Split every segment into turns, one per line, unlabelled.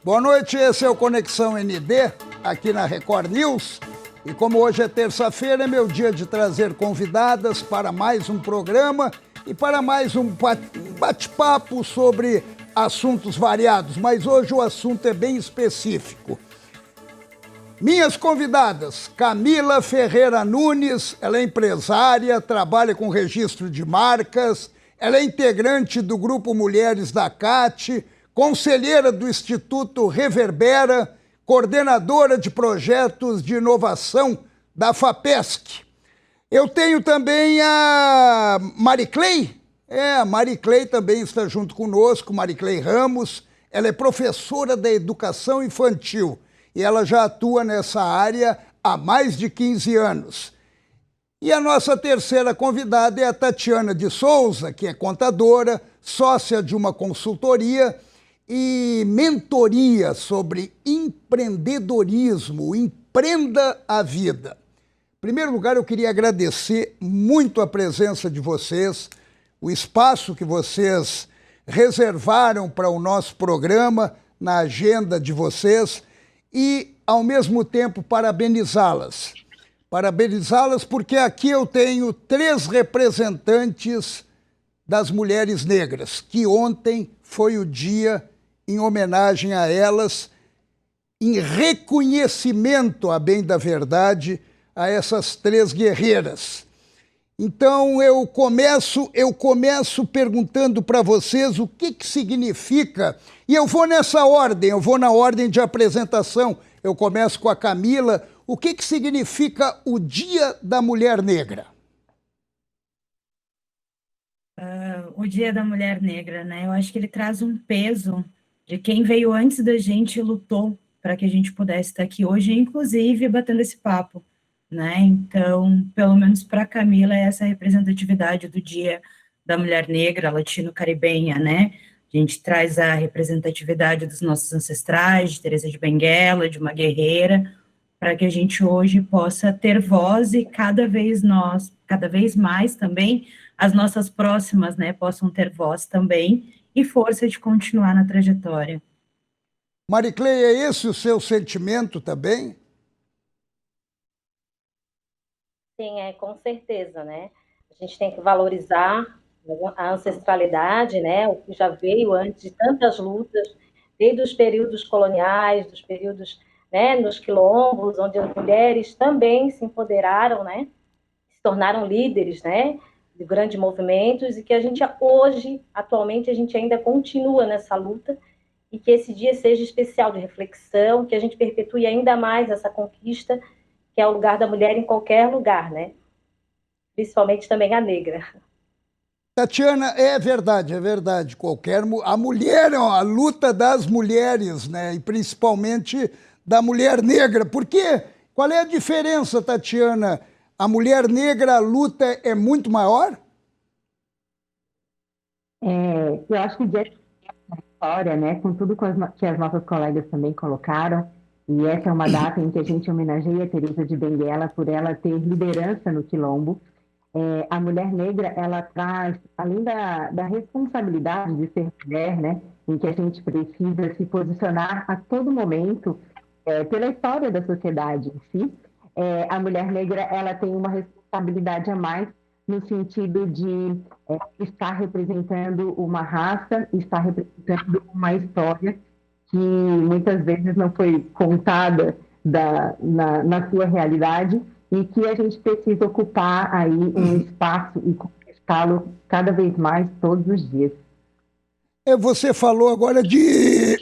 Boa noite, esse é o Conexão ND, aqui na Record News. E como hoje é terça-feira, é meu dia de trazer convidadas para mais um programa e para mais um bate-papo sobre assuntos variados. Mas hoje o assunto é bem específico. Minhas convidadas, Camila Ferreira Nunes, ela é empresária, trabalha com registro de marcas, ela é integrante do Grupo Mulheres da CAT, conselheira do Instituto Reverbera, coordenadora de projetos de inovação da FAPESC. Eu tenho também a Mariclei, a Mariclei também está junto conosco, Mariclei Ramos, ela é professora da educação infantil e ela já atua nessa área há mais de 15 anos. E a nossa terceira convidada é a Tatiana de Souza, que é contadora, sócia de uma consultoria e mentoria sobre empreendedorismo, Empreenda a Vida. Em primeiro lugar, eu queria agradecer muito a presença de vocês, o espaço que vocês reservaram para o nosso programa, na agenda de vocês, e, ao mesmo tempo, parabenizá-las. Parabenizá-las porque aqui eu tenho 3 representantes das mulheres negras, que ontem foi o dia em homenagem a elas, em reconhecimento, a bem da verdade, a essas 3 guerreiras. Então eu começo perguntando para vocês o que significa, e eu vou nessa ordem, eu vou na ordem de apresentação, eu começo com a Camila, o que significa o Dia da Mulher Negra?
O Dia da Mulher Negra, né? Eu acho que ele traz um peso de quem veio antes da gente e lutou para que a gente pudesse estar aqui hoje, inclusive batendo esse papo, né? Então, pelo menos para a Camila, é essa representatividade do Dia da Mulher Negra latino-caribenha, né? A gente traz a representatividade dos nossos ancestrais, de Teresa de Benguela, de uma guerreira, para que a gente hoje possa ter voz e cada vez mais também, as nossas próximas, né, possam ter voz também e força de continuar na trajetória.
Mariclei, é esse o seu sentimento também?
Sim, com certeza, né? A gente tem que valorizar a ancestralidade, né? O que já veio antes de tantas lutas, desde os períodos coloniais, dos períodos, né, nos quilombos, onde as mulheres também se empoderaram, né? Se tornaram líderes, né? De grandes movimentos e que a gente hoje, atualmente, a gente ainda continua nessa luta e que esse dia seja especial de reflexão, que a gente perpetue ainda mais essa conquista, que é o lugar da mulher em qualquer lugar, né? Principalmente também a negra.
Tatiana, é verdade, a mulher, a luta das mulheres, né, e principalmente da mulher negra, porque qual é a diferença, Tatiana? A mulher negra, a luta é muito maior?
Eu acho que o dia da história, né, com tudo que as nossas colegas também colocaram, e essa é uma data em que a gente homenageia a Teresa de Benguela por ela ter liderança no Quilombo. A mulher negra, ela traz, além da responsabilidade de ser mulher, né, em que a gente precisa se posicionar a todo momento pela história da sociedade em si, a mulher negra, ela tem uma responsabilidade a mais no sentido de estar representando uma raça, estar representando uma história que muitas vezes não foi contada na sua realidade e que a gente precisa ocupar aí um espaço e conquistá-lo cada vez mais todos os dias.
Você falou agora de,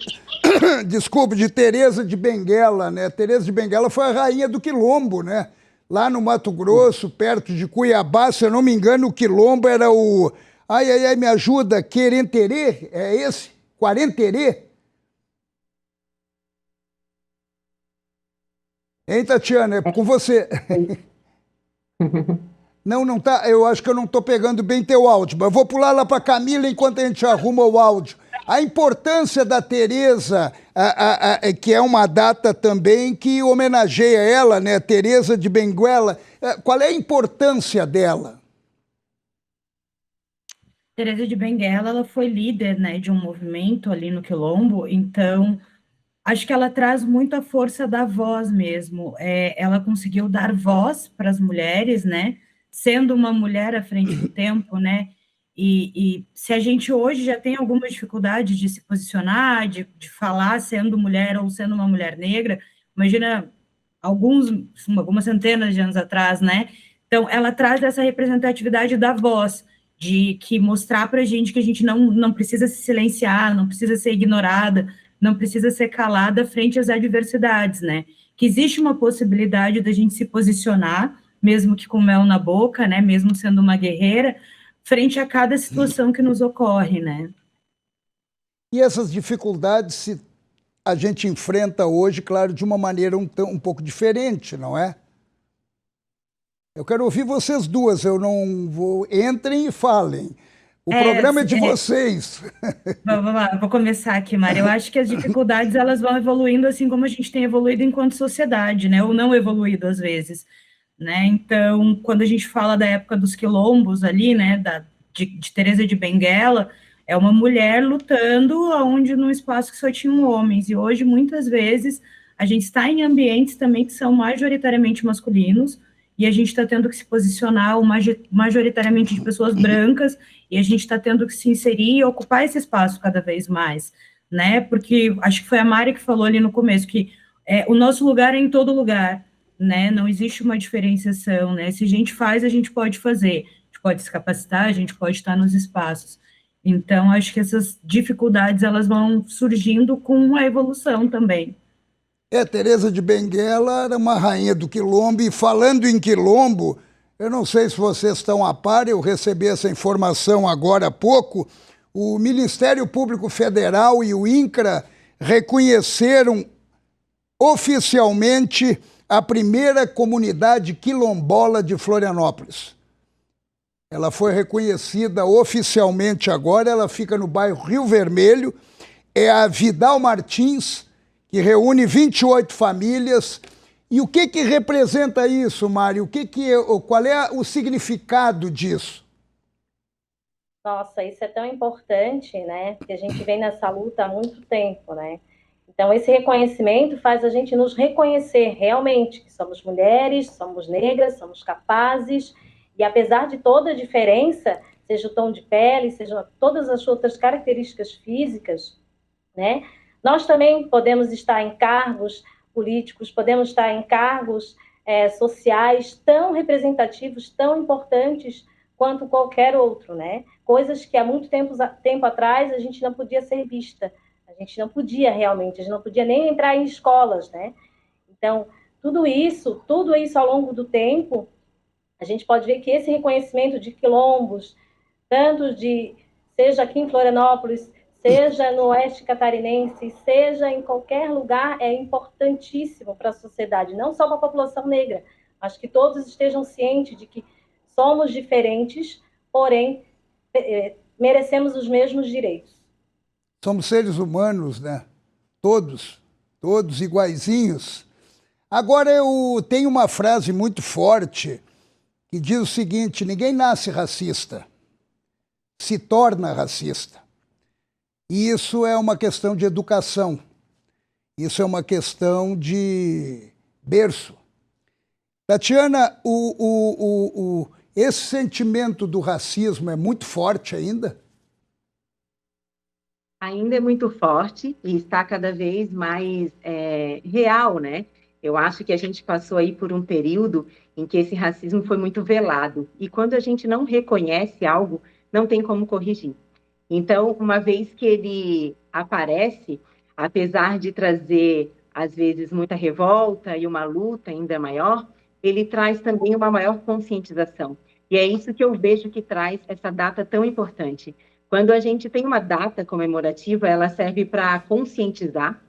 desculpe, de Teresa de Benguela, né? Teresa de Benguela foi a rainha do Quilombo, né? Lá no Mato Grosso, perto de Cuiabá, se eu não me engano, o Quilombo era o... Ai, me ajuda, Querenterê, é esse? Quarenterê? Hein, Tatiana, é com você. Não tá, eu acho que eu não estou pegando bem teu áudio, mas eu vou pular lá para a Camila enquanto a gente arruma o áudio. A importância da Teresa, que é uma data também que homenageia ela, né, Teresa de Benguela, qual é a importância dela?
Teresa de Benguela, ela foi líder, né, de um movimento ali no Quilombo, então Acho que ela traz muito a força da voz mesmo. Ela conseguiu dar voz para as mulheres, né? Sendo uma mulher à frente do tempo, né? E se a gente hoje já tem alguma dificuldade de se posicionar, de falar sendo mulher ou sendo uma mulher negra, imagina algumas centenas de anos atrás, né? Então, ela traz essa representatividade da voz, de que mostrar para a gente que a gente não precisa se silenciar, não precisa ser ignorada, não precisa ser calada frente às adversidades, né? Que existe uma possibilidade da gente se posicionar, mesmo que com mel na boca, né? Mesmo sendo uma guerreira, frente a cada situação que nos ocorre, né?
E essas dificuldades a gente enfrenta hoje, claro, de uma maneira um pouco diferente, não é? Eu quero ouvir vocês duas, eu não vou... Entrem e falem. O programa é de vocês.
Vamos lá, vou começar aqui, Mari. Eu acho que as dificuldades elas vão evoluindo assim como a gente tem evoluído enquanto sociedade, né? Ou não evoluído às vezes, né? Então, quando a gente fala da época dos quilombos ali, né? De Teresa de Benguela, é uma mulher lutando onde num espaço que só tinham homens. E hoje, muitas vezes, a gente está em ambientes também que são majoritariamente masculinos, e a gente está tendo que se posicionar majoritariamente de pessoas brancas, e a gente está tendo que se inserir e ocupar esse espaço cada vez mais, né? Porque acho que foi a Mari que falou ali no começo que o nosso lugar é em todo lugar, né? Não existe uma diferenciação, né? Se a gente faz, a gente pode fazer, a gente pode se capacitar, a gente pode estar nos espaços. Então, acho que essas dificuldades elas vão surgindo com a evolução também.
Teresa de Benguela era uma rainha do quilombo, e falando em quilombo, eu não sei se vocês estão a par, eu recebi essa informação agora há pouco, o Ministério Público Federal e o INCRA reconheceram oficialmente a primeira comunidade quilombola de Florianópolis. Ela foi reconhecida oficialmente agora, ela fica no bairro Rio Vermelho, é a Vidal Martins, que reúne 28 famílias. E o que representa isso, Mário? Qual é o significado disso?
Nossa, isso é tão importante, né? Porque a gente vem nessa luta há muito tempo, né? Então, esse reconhecimento faz a gente nos reconhecer realmente que somos mulheres, somos negras, somos capazes, e apesar de toda a diferença, seja o tom de pele, seja todas as outras características físicas, né? Nós também podemos estar em cargos políticos, podemos estar em cargos sociais tão representativos, tão importantes quanto qualquer outro, né? Coisas que há muito tempo atrás a gente não podia ser vista, a gente não podia realmente, a gente não podia nem entrar em escolas, né? Então, tudo isso ao longo do tempo, a gente pode ver que esse reconhecimento de quilombos, seja aqui em Florianópolis, seja no oeste catarinense, seja em qualquer lugar, é importantíssimo para a sociedade, não só para a população negra, mas que todos estejam cientes de que somos diferentes, porém, merecemos os mesmos direitos.
Somos seres humanos, né? Todos iguaizinhos. Agora, eu tenho uma frase muito forte que diz o seguinte: ninguém nasce racista, se torna racista. E isso é uma questão de educação, isso é uma questão de berço. Tatiana, esse sentimento do racismo é muito forte ainda?
Ainda é muito forte e está cada vez mais real, né? Eu acho que a gente passou aí por um período em que esse racismo foi muito velado. E quando a gente não reconhece algo, não tem como corrigir. Então, uma vez que ele aparece, apesar de trazer, às vezes, muita revolta e uma luta ainda maior, ele traz também uma maior conscientização. E é isso que eu vejo que traz essa data tão importante. Quando a gente tem uma data comemorativa, ela serve para conscientizar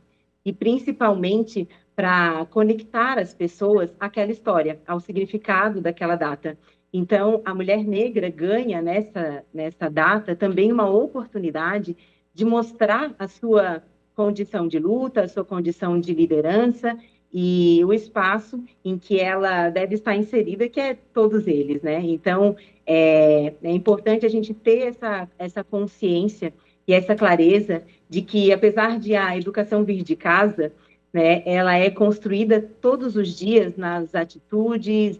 e, principalmente, para conectar as pessoas àquela história, ao significado daquela data. Então, a mulher negra ganha nessa data também uma oportunidade de mostrar a sua condição de luta, a sua condição de liderança e o espaço em que ela deve estar inserida, que é todos eles, né? Então, é importante a gente ter essa consciência e essa clareza de que, apesar de a educação vir de casa, né, ela é construída todos os dias nas atitudes,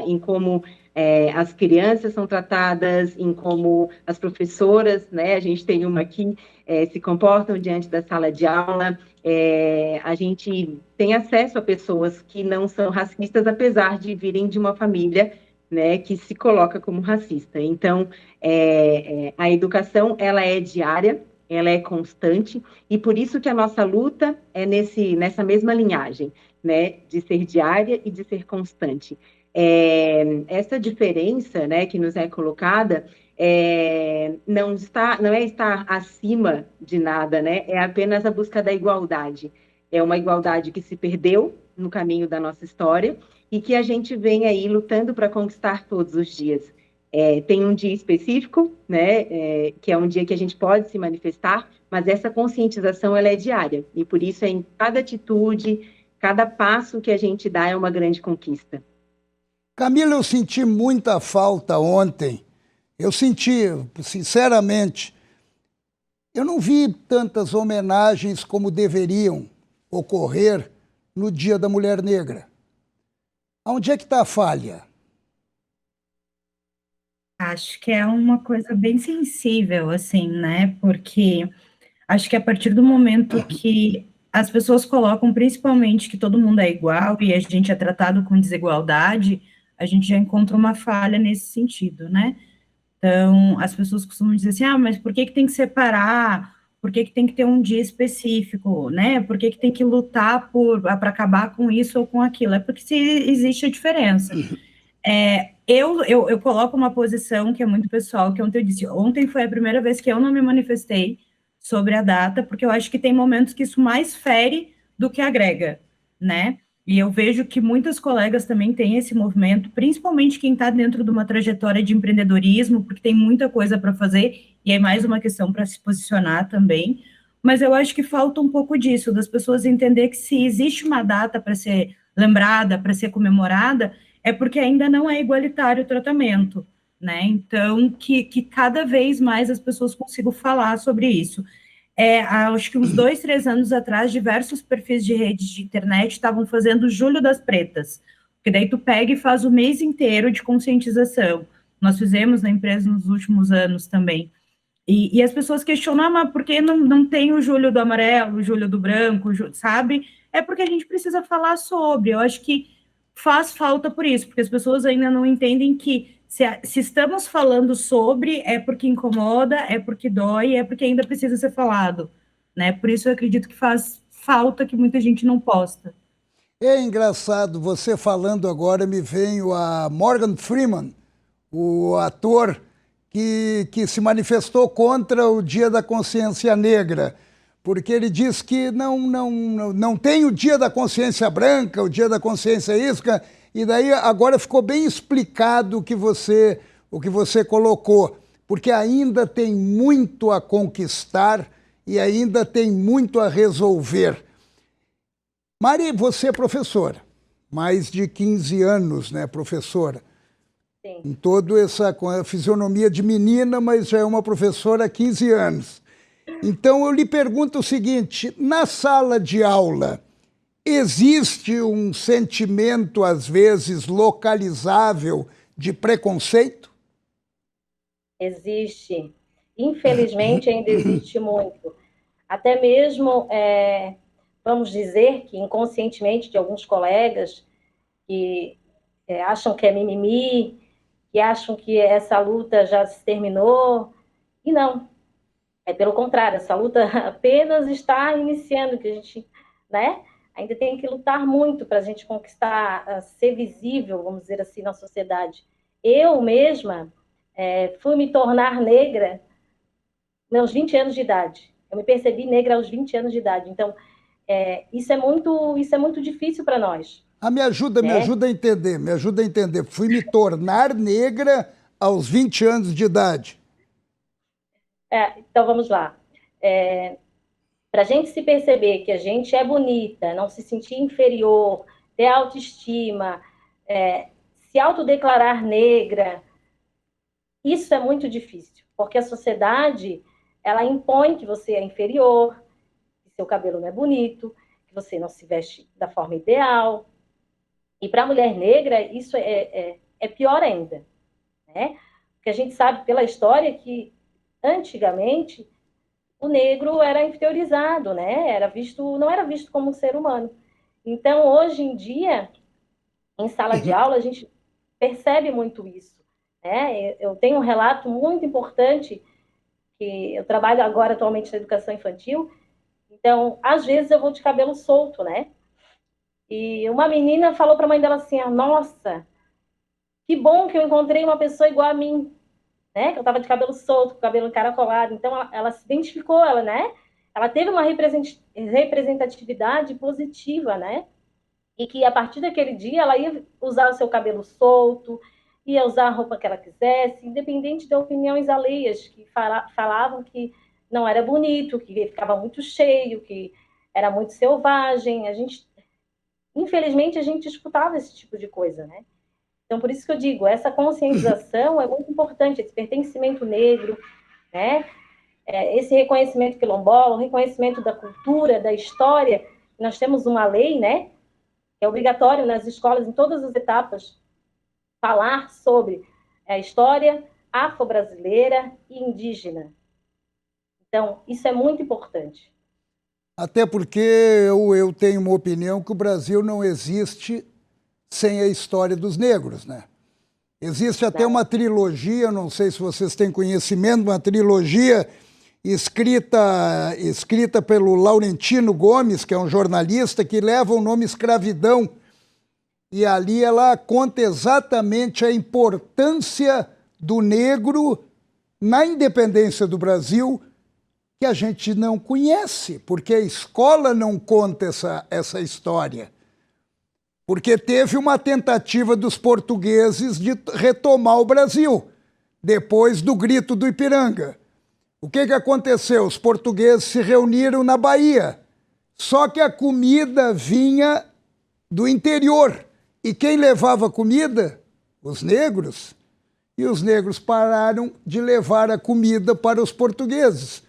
em como as crianças são tratadas, em como as professoras, né, a gente tem uma aqui, se comportam diante da sala de aula. A gente tem acesso a pessoas que não são racistas, apesar de virem de uma família, né, que se coloca como racista. Então, a educação, ela é diária, ela é constante, e por isso que a nossa luta é nessa mesma linhagem, né, de ser diária e de ser constante. Essa diferença, né, que nos é colocada, não é estar acima de nada, né, é apenas a busca da igualdade. É uma igualdade que se perdeu no caminho da nossa história e que a gente vem aí lutando para conquistar todos os dias. Tem um dia específico, né, que é um dia que a gente pode se manifestar, mas essa conscientização ela é diária, e por isso em cada atitude, cada passo que a gente dá é uma grande conquista.
Camila, eu senti muita falta ontem. Eu senti, sinceramente, eu não vi tantas homenagens como deveriam ocorrer no Dia da Mulher Negra. Onde é que está a falha?
Acho que é uma coisa bem sensível, assim, né? Porque acho que a partir do momento que as pessoas colocam, principalmente, que todo mundo é igual e a gente é tratado com desigualdade, a gente já encontra uma falha nesse sentido, né? Então, as pessoas costumam dizer assim, mas por que tem que separar? Por que tem que ter um dia específico, né? Por que tem que lutar para acabar com isso ou com aquilo? É porque se existe a diferença. Eu coloco uma posição que é muito pessoal, que ontem eu disse, ontem foi a primeira vez que eu não me manifestei sobre a data, porque eu acho que tem momentos que isso mais fere do que agrega, né? E eu vejo que muitas colegas também têm esse movimento, principalmente quem está dentro de uma trajetória de empreendedorismo, porque tem muita coisa para fazer, e é mais uma questão para se posicionar também. Mas eu acho que falta um pouco disso, das pessoas entender que se existe uma data para ser lembrada, para ser comemorada, é porque ainda não é igualitário o tratamento, né? Então, que cada vez mais as pessoas consigam falar sobre isso. Acho que uns 2, 3 anos atrás, diversos perfis de redes de internet estavam fazendo Julho das Pretas, porque daí tu pega e faz o mês inteiro de conscientização. Nós fizemos na empresa nos últimos anos também. E as pessoas questionam, mas por que não tem o Julho do Amarelo, o Julho do Branco, sabe? É porque a gente precisa falar sobre. Eu acho que faz falta por isso, porque as pessoas ainda não entendem que se estamos falando sobre, é porque incomoda, é porque dói, é porque ainda precisa ser falado, né? Por isso eu acredito que faz falta que muita gente não posta.
É engraçado, você falando agora, me veio a Morgan Freeman, o ator que se manifestou contra o Dia da Consciência Negra, porque ele diz que não tem o Dia da Consciência Branca, o Dia da Consciência Isca, e daí agora ficou bem explicado o que você colocou, porque ainda tem muito a conquistar e ainda tem muito a resolver. Mari, você é professora, mais de 15 anos, né, professora?
Sim.
Em toda com a fisionomia de menina, mas já é uma professora há 15 anos. Então eu lhe pergunto o seguinte, na sala de aula, existe um sentimento, às vezes, localizável de preconceito?
Existe. Infelizmente, ainda existe muito. Até mesmo, vamos dizer que inconscientemente de alguns colegas que acham que é mimimi, que acham que essa luta já se terminou, e não. É pelo contrário, essa luta apenas está iniciando, que a gente, né, ainda tem que lutar muito para a gente conquistar, ser visível, vamos dizer assim, na sociedade. Eu mesma fui me tornar negra aos 20 anos de idade. Eu me percebi negra aos 20 anos de idade. Então, isso é muito difícil para nós.
Me ajuda a entender. Fui me tornar negra aos 20 anos de idade.
Então, vamos lá. Para a gente se perceber que a gente é bonita, não se sentir inferior, ter autoestima, se autodeclarar negra, isso é muito difícil, porque a sociedade ela impõe que você é inferior, que seu cabelo não é bonito, que você não se veste da forma ideal. E para a mulher negra, isso é pior ainda, né? Porque a gente sabe pela história que, antigamente, o negro era inferiorizado, né? Não era visto como um ser humano. Então, hoje em dia, em sala de aula, a gente percebe muito isso, né? Eu tenho um relato muito importante, que eu trabalho agora atualmente na educação infantil, então, às vezes eu vou de cabelo solto, né? E uma menina falou para a mãe dela assim, nossa, que bom que eu encontrei uma pessoa igual a mim, né? Que eu estava de cabelo solto, com cabelo encaracolado. Então, ela se identificou, né? Ela teve uma representatividade positiva, né? E que, a partir daquele dia, ela ia usar o seu cabelo solto, ia usar a roupa que ela quisesse, independente de opiniões alheias, que falavam que não era bonito, que ficava muito cheio, que era muito selvagem. Infelizmente, a gente escutava esse tipo de coisa, né? Então, por isso que eu digo, essa conscientização é muito importante, esse pertencimento negro, né? Esse reconhecimento quilombola, o reconhecimento da cultura, da história. Nós temos uma lei, né? Que é obrigatório nas escolas, em todas as etapas, falar sobre a história afro-brasileira e indígena. Então, isso é muito importante.
Até porque eu tenho uma opinião que o Brasil não existe sem a história dos negros, né? Existe até uma trilogia, não sei se vocês têm conhecimento, uma trilogia escrita pelo Laurentino Gomes, que é um jornalista, que leva o nome Escravidão. E ali ela conta exatamente a importância do negro na independência do Brasil, que a gente não conhece, porque a escola não conta essa história. Porque teve uma tentativa dos portugueses de retomar o Brasil, depois do Grito do Ipiranga. O que aconteceu? Os portugueses se reuniram na Bahia, só que a comida vinha do interior. E quem levava comida? Os negros. E os negros pararam de levar a comida para os portugueses.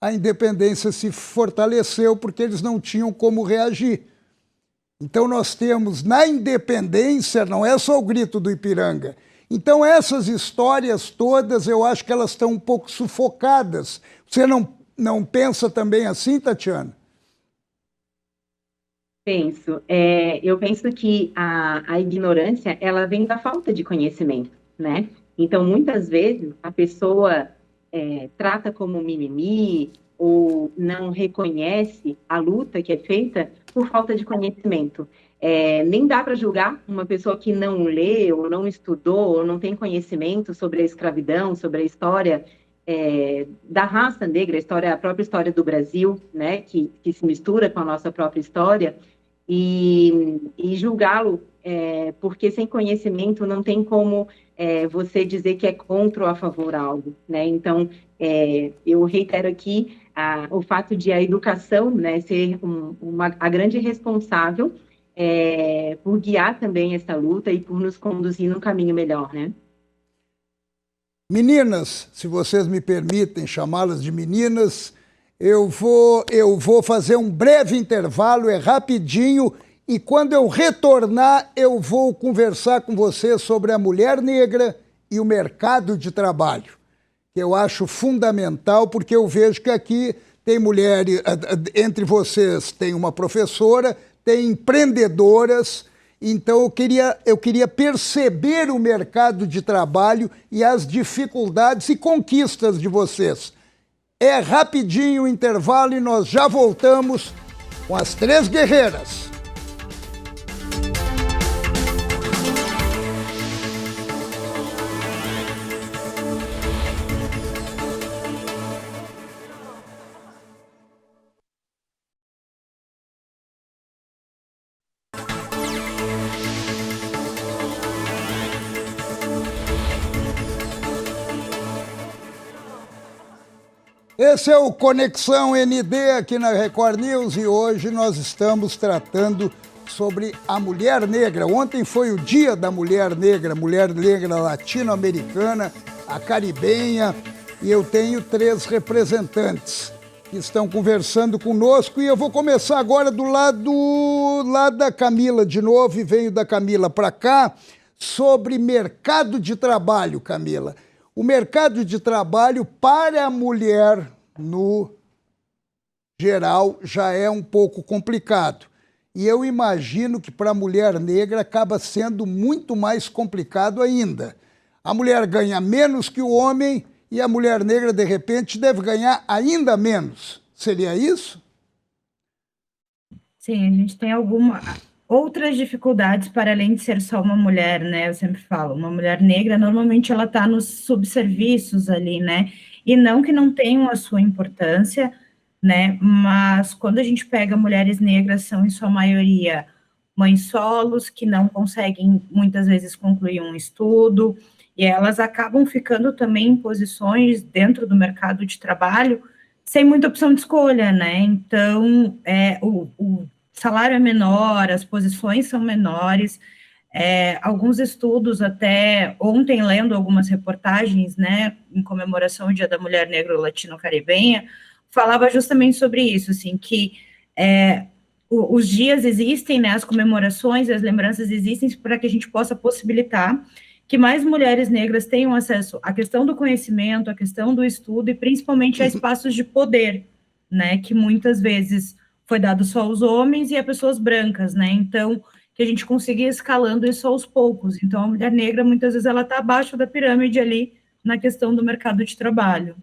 A independência se fortaleceu porque eles não tinham como reagir. Então nós temos, na independência, não é só o Grito do Ipiranga. Então essas histórias todas, eu acho que elas estão um pouco sufocadas. Você não pensa também assim, Tatiana?
Penso. Eu penso que a ignorância, ela vem da falta de conhecimento, né? Então, muitas vezes, a pessoa trata como mimimi ou não reconhece a luta que é feita por falta de conhecimento. Nem dá para julgar uma pessoa que não lê, ou não estudou, ou não tem conhecimento sobre a escravidão, sobre a história da raça negra, a própria história do Brasil, né, que se mistura com a nossa própria história, e julgá-lo, porque sem conhecimento não tem como você dizer que é contra ou a favor algo, né? Então, eu reitero aqui o fato de a educação, né, ser a grande responsável por guiar também essa luta e por nos conduzir num caminho melhor, né?
Meninas, se vocês me permitem chamá-las de meninas, eu vou fazer um breve intervalo, é rapidinho, e quando eu retornar, eu vou conversar com vocês sobre a mulher negra e o mercado de trabalho, que eu acho fundamental, porque eu vejo que aqui tem mulheres, entre vocês tem uma professora, tem empreendedoras, então eu queria perceber o mercado de trabalho e as dificuldades e conquistas de vocês. É rapidinho o intervalo e nós já voltamos com as Três Guerreiras. Esse é o Conexão ND aqui na Record News e hoje nós estamos tratando sobre a mulher negra. Ontem foi o Dia da mulher negra latino-americana, a caribenha, e eu tenho 3 representantes que estão conversando conosco, e eu vou começar agora do lado da Camila de novo, e venho da Camila para cá, sobre mercado de trabalho, Camila. O mercado de trabalho para a mulher, no geral, já é um pouco complicado. E eu imagino que para a mulher negra acaba sendo muito mais complicado ainda. A mulher ganha menos que o homem e a mulher negra, de repente, deve ganhar ainda menos. Seria isso?
Sim, a gente tem outras dificuldades para além de ser só uma mulher, né? Eu sempre falo, uma mulher negra, normalmente ela está nos subserviços ali, né? E não que não tenham a sua importância, né? Mas quando a gente pega mulheres negras, são em sua maioria mães solos, que não conseguem muitas vezes concluir um estudo, e elas acabam ficando também em posições dentro do mercado de trabalho sem muita opção de escolha, né? Então, o salário é menor, as posições são menores. Alguns estudos, até ontem, lendo algumas reportagens, né, em comemoração ao Dia da Mulher Negro-Latino-Caribenha, falava justamente sobre isso, assim, que os dias existem, né, as comemorações, as lembranças existem para que a gente possa possibilitar que mais mulheres negras tenham acesso à questão do conhecimento, à questão do estudo e principalmente a espaços de poder, né, que muitas vezes foi dado só aos homens e a pessoas brancas, né, então que a gente consiga ir escalando isso aos poucos. Então a mulher negra muitas vezes ela está abaixo da pirâmide ali na questão do mercado de trabalho.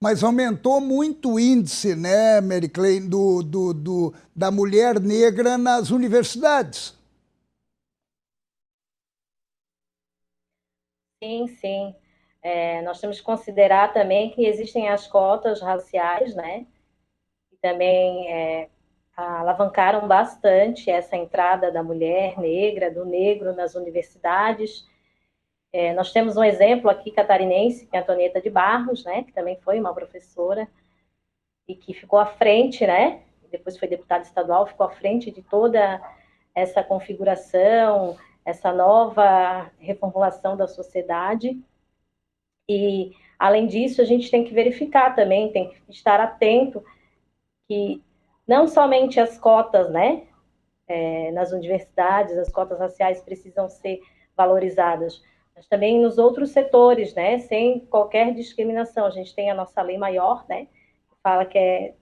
Mas aumentou muito o índice, né, Mary Clay, da mulher negra nas universidades.
Sim, sim. Nós temos que considerar também que existem as cotas raciais, né? Que também alavancaram bastante essa entrada da mulher negra, do negro nas universidades. Nós temos um exemplo aqui catarinense, que é a Antonieta de Barros, né? Que também foi uma professora e que ficou à frente, né? Depois foi deputada estadual, ficou à frente de toda essa configuração, essa nova reformulação da sociedade. E, além disso, a gente tem que verificar também, tem que estar atento que não somente as cotas, né, nas universidades, as cotas raciais precisam ser valorizadas, mas também nos outros setores, né, sem qualquer discriminação. A gente tem a nossa lei maior, né, que fala que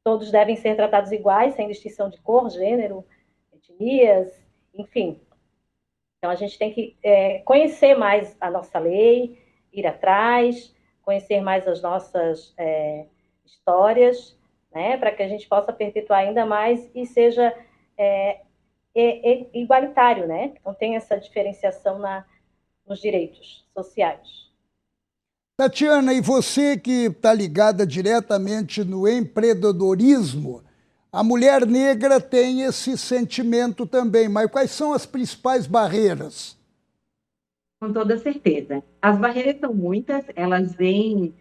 todos devem ser tratados iguais, sem distinção de cor, gênero, etnias, enfim. Então, a gente tem que conhecer mais a nossa lei, ir atrás, conhecer mais as nossas histórias, né, para que a gente possa perpetuar ainda mais e seja igualitário, né? Então, tem essa diferenciação nos direitos sociais.
Tatiana, e você que está ligada diretamente no empreendedorismo, a mulher negra tem esse sentimento também, mas quais são as principais barreiras?
Com toda certeza. As barreiras são muitas, elas vêm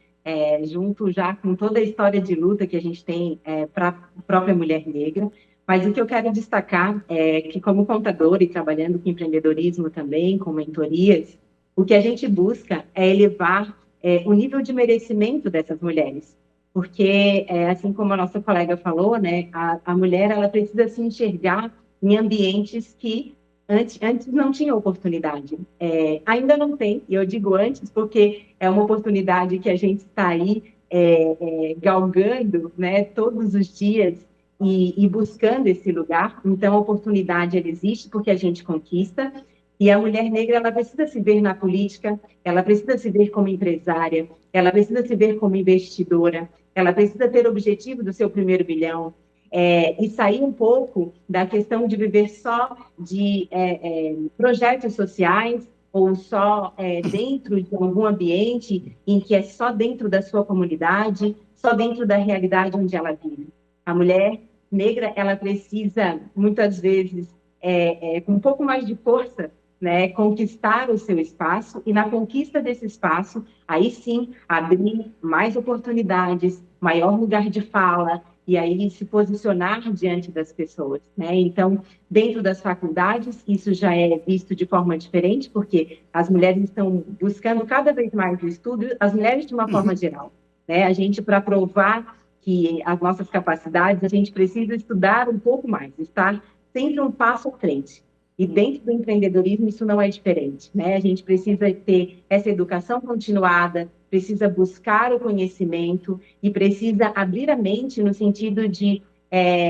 junto já com toda a história de luta que a gente tem para a própria mulher negra, mas o que eu quero destacar é que, como contadora e trabalhando com empreendedorismo também, com mentorias, o que a gente busca é elevar o nível de merecimento dessas mulheres. Porque, assim como a nossa colega falou, né, a mulher ela precisa se enxergar em ambientes que antes não tinha oportunidade. Ainda não tem, e eu digo antes porque é uma oportunidade que a gente está aí galgando, né, todos os dias e buscando esse lugar. Então, a oportunidade ela existe porque a gente conquista. E a mulher negra, ela precisa se ver na política, ela precisa se ver como empresária, ela precisa se ver como investidora, ela precisa ter o objetivo do seu primeiro bilhão, e sair um pouco da questão de viver só de projetos sociais ou só dentro de algum ambiente em que é só dentro da sua comunidade, só dentro da realidade onde ela vive. A mulher negra, ela precisa, muitas vezes, com um pouco mais de força, né, conquistar o seu espaço, e na conquista desse espaço, aí sim, abrir mais oportunidades, maior lugar de fala, e aí se posicionar diante das pessoas, né? Então, dentro das faculdades, isso já é visto de forma diferente, porque as mulheres estão buscando cada vez mais o estudo, as mulheres de uma forma geral, né? A gente, para provar que as nossas capacidades, a gente precisa estudar um pouco mais, estar sempre um passo à frente. E dentro do empreendedorismo isso não é diferente, né? A gente precisa ter essa educação continuada, precisa buscar o conhecimento e precisa abrir a mente no sentido de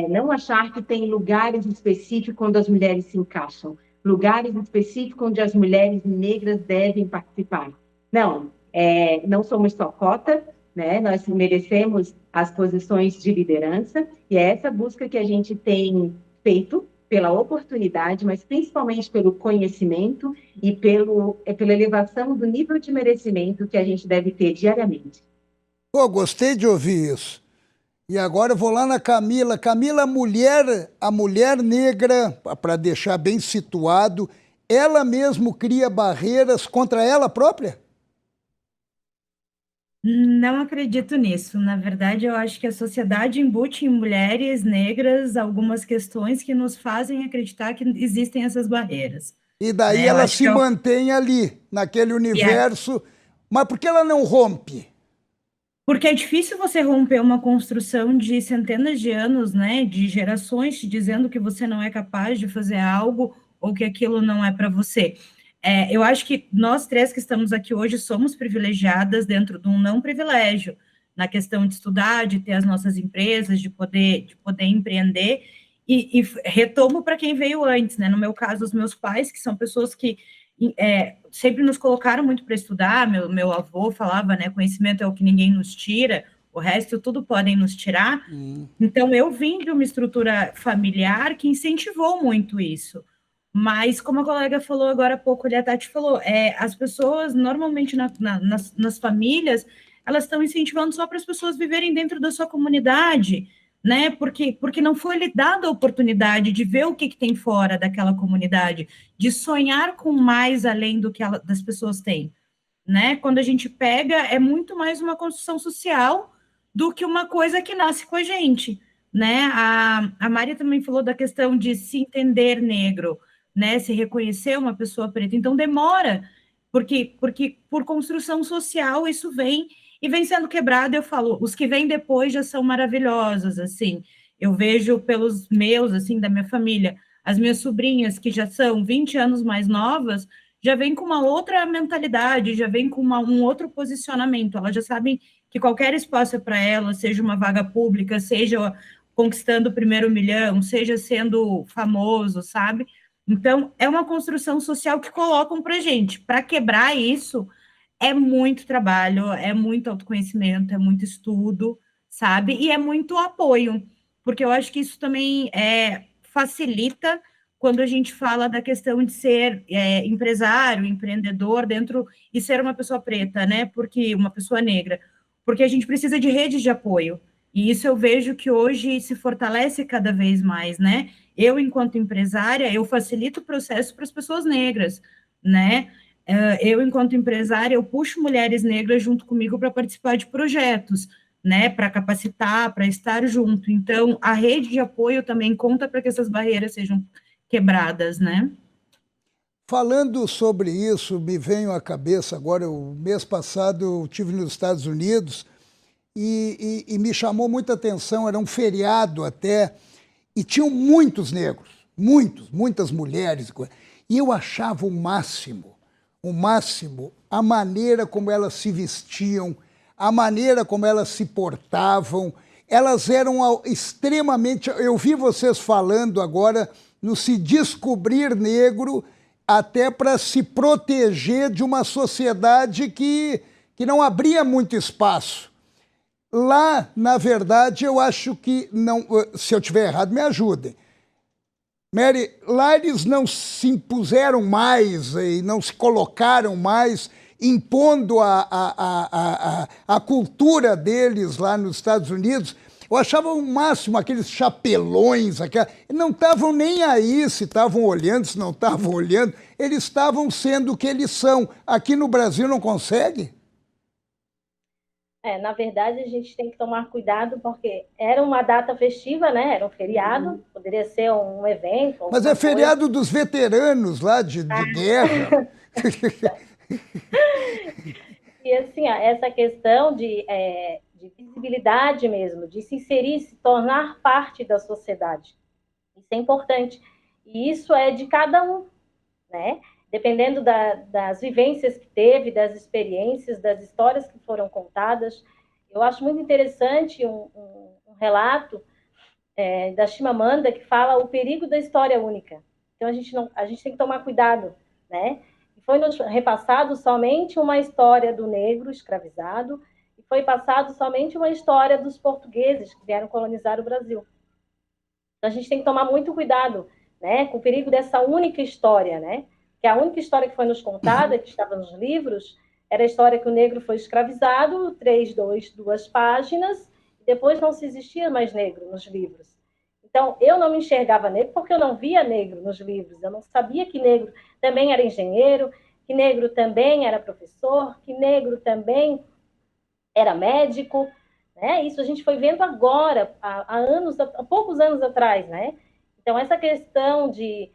não achar que tem lugares específicos onde as mulheres se encaixam, lugares específicos onde as mulheres negras devem participar. Não, não somos só cota, né? Nós merecemos as posições de liderança e é essa busca que a gente tem feito pela oportunidade, mas principalmente pelo conhecimento e pela elevação do nível de merecimento que a gente deve ter diariamente.
Pô, gostei de ouvir isso. E agora eu vou lá na Camila. Camila, a mulher negra, para deixar bem situado, ela mesmo cria barreiras contra ela própria?
Não acredito nisso. Na verdade, eu acho que a sociedade embute em mulheres negras algumas questões que nos fazem acreditar que existem essas barreiras.
E daí
Né? Eu
ela
acho
se
que
mantém ali, naquele universo. Mas por que ela não rompe?
porque é difícil você romper uma construção de centenas de anos, né, de gerações te dizendo que você não é capaz de fazer algo ou que aquilo não é para você. Eu acho que nós três que estamos aqui hoje somos privilegiadas dentro de um não privilégio, na questão de estudar, de ter as nossas empresas, de poder empreender, e retomo para quem veio antes, né? No meu caso, os meus pais, que são pessoas que sempre nos colocaram muito para estudar. Meu avô falava, né, conhecimento é o que ninguém nos tira, o resto tudo podem nos tirar. Então, eu vim de uma estrutura familiar que incentivou muito isso. Mas, como a colega falou agora há pouco, a Tati falou, as pessoas, normalmente, nas famílias, elas estão incentivando só para as pessoas viverem dentro da sua comunidade, né? Porque não foi lhe dada a oportunidade de ver o que tem fora daquela comunidade, de sonhar com mais além do que das pessoas têm, né? Quando a gente pega, é muito mais uma construção social do que uma coisa que nasce com a gente, né? A Mari também falou da questão de se entender negro, né? Se reconhecer uma pessoa preta. Então, demora, porque por construção social isso vem sendo quebrado. Eu falo, os que vêm depois já são maravilhosos, assim. Eu vejo pelos meus, assim, da minha família, as minhas sobrinhas, que já são 20 anos mais novas, já vem com uma outra mentalidade, já vem com um outro posicionamento. Elas já sabem que qualquer espaço é para elas, seja uma vaga pública, seja conquistando o primeiro milhão, seja sendo famoso, sabe? Então, é uma construção social que colocam para gente. Para quebrar isso, é muito trabalho, é muito autoconhecimento, é muito estudo, sabe? E é muito apoio, porque eu acho que isso também facilita quando a gente fala da questão de ser empresário, empreendedor dentro e ser uma pessoa preta, né? Porque uma pessoa negra, porque a gente precisa de redes de apoio. E isso eu vejo que hoje se fortalece cada vez mais, né? Eu, enquanto empresária, eu facilito o processo para as pessoas negras, né? Eu, enquanto empresária, eu puxo mulheres negras junto comigo para participar de projetos, né? Para capacitar, para estar junto. Então, a rede de apoio também conta para que essas barreiras sejam quebradas, né?
Falando sobre isso, me veio à cabeça agora, o mês passado eu estive nos Estados Unidos e me chamou muita atenção, era um feriado até, e tinham muitos negros, muitas mulheres, e eu achava o máximo, a maneira como elas se vestiam, a maneira como elas se portavam. Elas eram extremamente... Eu vi vocês falando agora no se descobrir negro, até para se proteger de uma sociedade que não abria muito espaço. Lá, na verdade, eu acho que não... Se eu estiver errado, me ajudem. Mary, lá eles não se impuseram mais e não se colocaram mais, impondo a cultura deles lá nos Estados Unidos. Eu achava o máximo aqueles chapelões, não estavam nem aí se estavam olhando, se não estavam olhando, eles estavam sendo o que eles são. Aqui no Brasil não consegue?
Na verdade, a gente tem que tomar cuidado, porque era uma data festiva, né? Era um feriado, poderia ser um evento.
Mas é feriado dos veteranos lá de guerra.
E assim, essa questão de visibilidade mesmo, de se inserir, se tornar parte da sociedade. Isso é importante. E isso é de cada um, né? Dependendo das vivências que teve, das experiências, das histórias que foram contadas. Eu acho muito interessante um relato da Chimamanda que fala o perigo da história única. Então a gente tem que tomar cuidado, né? Foi nos repassado somente uma história do negro escravizado e foi passado somente uma história dos portugueses que vieram colonizar o Brasil. Então a gente tem que tomar muito cuidado, né, com o perigo dessa única história, né? Que a única história que foi nos contada, que estava nos livros, era a história que o negro foi escravizado, 2 páginas, e depois não se existia mais negro nos livros. Então, eu não me enxergava negro porque eu não via negro nos livros, eu não sabia que negro também era engenheiro, que negro também era professor, que negro também era médico, né? Isso a gente foi vendo agora, há poucos anos atrás, né? Então, essa questão de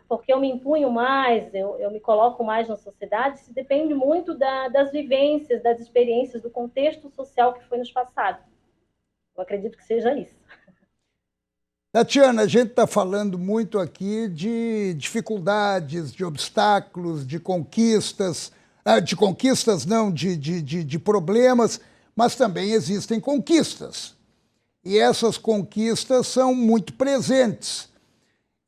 porque eu me impunho mais, eu me coloco mais na sociedade, isso depende muito das vivências, das experiências, do contexto social que foi nos passado. Eu acredito que seja isso.
Tatiana, a gente está falando muito aqui de dificuldades, de obstáculos, de conquistas não, de problemas, mas também existem conquistas. E essas conquistas são muito presentes.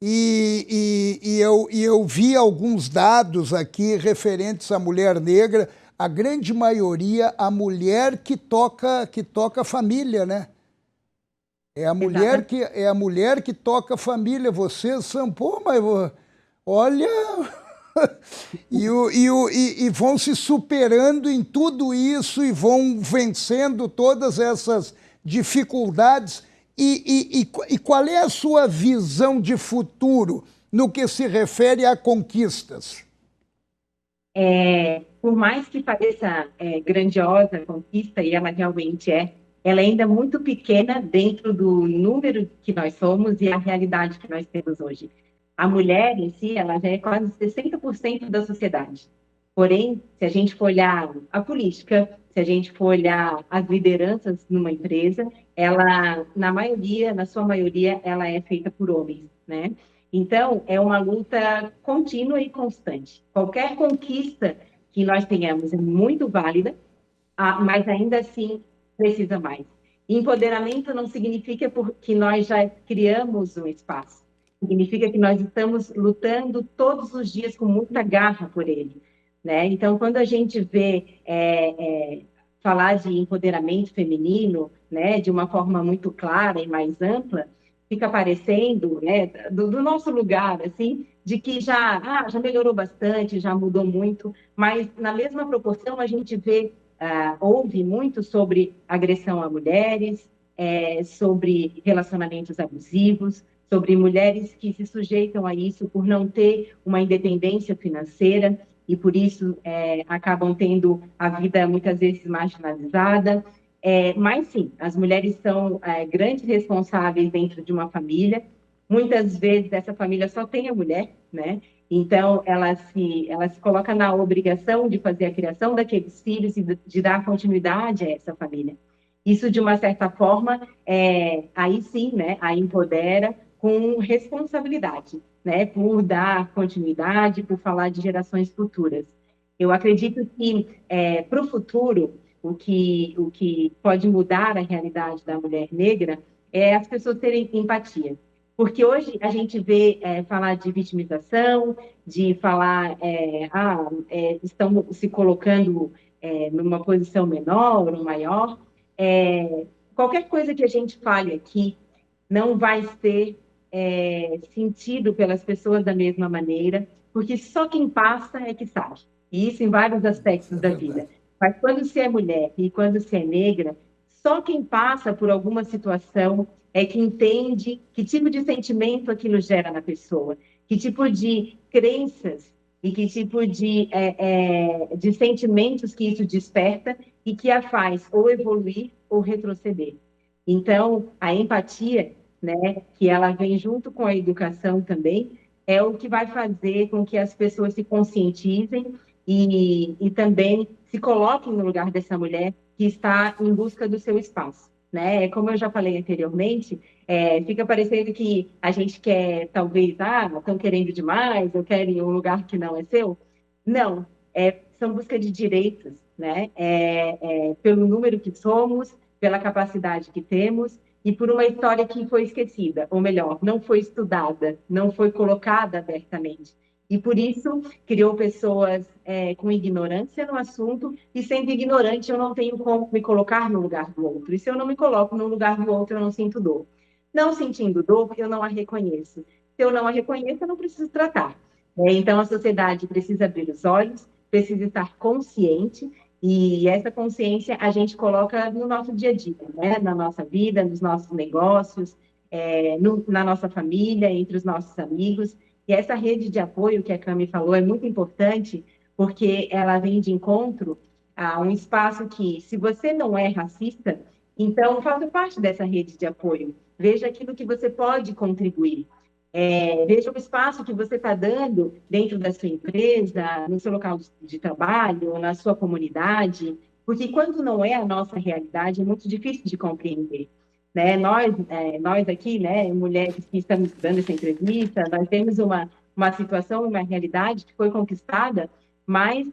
E eu vi alguns dados aqui referentes à mulher negra, a grande maioria a mulher que toca a família, né? É a mulher que toca a família. Vocês são, mas olha, e vão se superando em tudo isso e vão vencendo todas essas dificuldades. E qual é a sua visão de futuro no que se refere a conquistas?
Por mais que pareça grandiosa a conquista, e ela realmente ela é ainda muito pequena dentro do número que nós somos e a realidade que nós temos hoje. A mulher em si, ela já é quase 60% da sociedade. Porém, se a gente for olhar a política, se a gente for olhar as lideranças numa empresa, ela, na sua maioria, ela é feita por homens, né? Então, é uma luta contínua e constante. Qualquer conquista que nós tenhamos é muito válida, mas ainda assim precisa mais. Empoderamento não significa que nós já criamos um espaço. Significa que nós estamos lutando todos os dias com muita garra por ele, né? Então, quando a gente vê falar de empoderamento feminino, né, de uma forma muito clara e mais ampla, fica parecendo, né, do nosso lugar, assim, de que já melhorou bastante, já mudou muito, mas na mesma proporção a gente ouve muito sobre agressão a mulheres, sobre relacionamentos abusivos, sobre mulheres que se sujeitam a isso por não ter uma independência financeira e por isso acabam tendo a vida muitas vezes marginalizada. Mas sim, as mulheres são grandes responsáveis dentro de uma família. Muitas vezes essa família só tem a mulher, né? Então ela se coloca na obrigação de fazer a criação daqueles filhos e de dar continuidade a essa família. Isso, de uma certa forma, aí sim, né, a empodera com responsabilidade, né, por dar continuidade, por falar de gerações futuras. Eu acredito que, para o futuro, o que pode mudar a realidade da mulher negra é as pessoas terem empatia. Porque hoje a gente vê falar de vitimização, de falar, estão se colocando numa posição menor ou maior. Qualquer coisa que a gente fale aqui não vai ser sentido pelas pessoas da mesma maneira, porque só quem passa é que sabe. E isso em vários aspectos da vida. Mas quando se é mulher e quando se é negra, só quem passa por alguma situação é que entende que tipo de sentimento aquilo gera na pessoa, que tipo de crenças e que tipo de sentimentos que isso desperta e que a faz ou evoluir ou retroceder. Então, a empatia, né, que ela vem junto com a educação também, é o que vai fazer com que as pessoas se conscientizem e também se coloquem no lugar dessa mulher que está em busca do seu espaço, né? Como eu já falei anteriormente, fica parecendo que a gente quer, talvez, estão querendo demais, ou querem um lugar que não é seu. Não, são busca de direitos, né? Pelo número que somos, pela capacidade que temos e por uma história que foi esquecida, ou melhor, não foi estudada, não foi colocada abertamente. E por isso criou pessoas com ignorância no assunto, e sendo ignorante eu não tenho como me colocar no lugar do outro. E se eu não me coloco no lugar do outro, eu não sinto dor. Não sentindo dor, eu não a reconheço. Se eu não a reconheço, eu não preciso tratar. Então a sociedade precisa abrir os olhos, precisa estar consciente, e essa consciência a gente coloca no nosso dia a dia, né? Na nossa vida, nos nossos negócios, na nossa família, entre os nossos amigos. E essa rede de apoio que a Cami falou é muito importante, porque ela vem de encontro a um espaço que, se você não é racista, então faça parte dessa rede de apoio. Veja aquilo que você pode contribuir. Veja o espaço que você está dando dentro da sua empresa, no seu local de trabalho, na sua comunidade, porque quando não é a nossa realidade, é muito difícil de compreender. Né? Nós aqui, né, mulheres que estamos dando essa entrevista, nós temos uma situação, uma realidade que foi conquistada, mas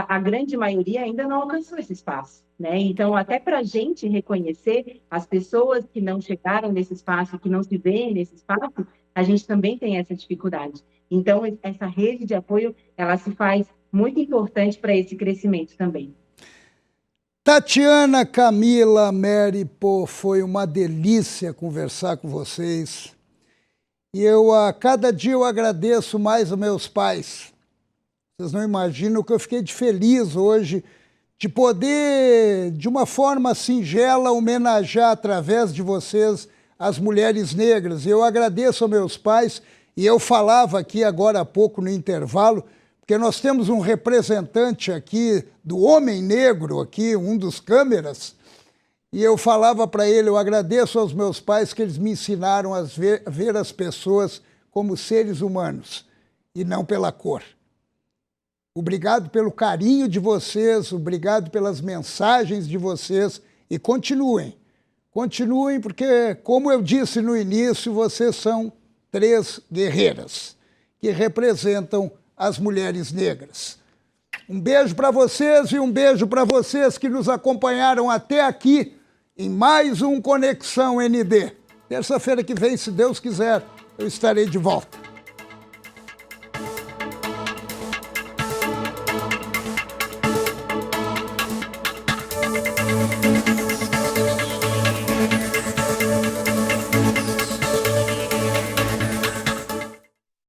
a grande maioria ainda não alcançou esse espaço. Né? Então, até para a gente reconhecer as pessoas que não chegaram nesse espaço, que não se veem nesse espaço, a gente também tem essa dificuldade. Então, essa rede de apoio, ela se faz muito importante para esse crescimento também.
Tatiana, Camila, Mary, pô, foi uma delícia conversar com vocês. E a cada dia eu agradeço mais aos meus pais. Vocês não imaginam o que eu fiquei de feliz hoje de poder, de uma forma singela, homenagear através de vocês as mulheres negras. Eu agradeço aos meus pais, e eu falava aqui agora há pouco no intervalo, porque nós temos um representante aqui do homem negro, aqui, um dos câmeras, e eu falava para ele, eu agradeço aos meus pais que eles me ensinaram a ver as pessoas como seres humanos, e não pela cor. Obrigado pelo carinho de vocês, obrigado pelas mensagens de vocês, e continuem. Continuem, porque, como eu disse no início, vocês são 3 guerreiras que representam as mulheres negras. Um beijo para vocês e um beijo para vocês que nos acompanharam até aqui em mais um Conexão ND. Terça-feira que vem, se Deus quiser, eu estarei de volta.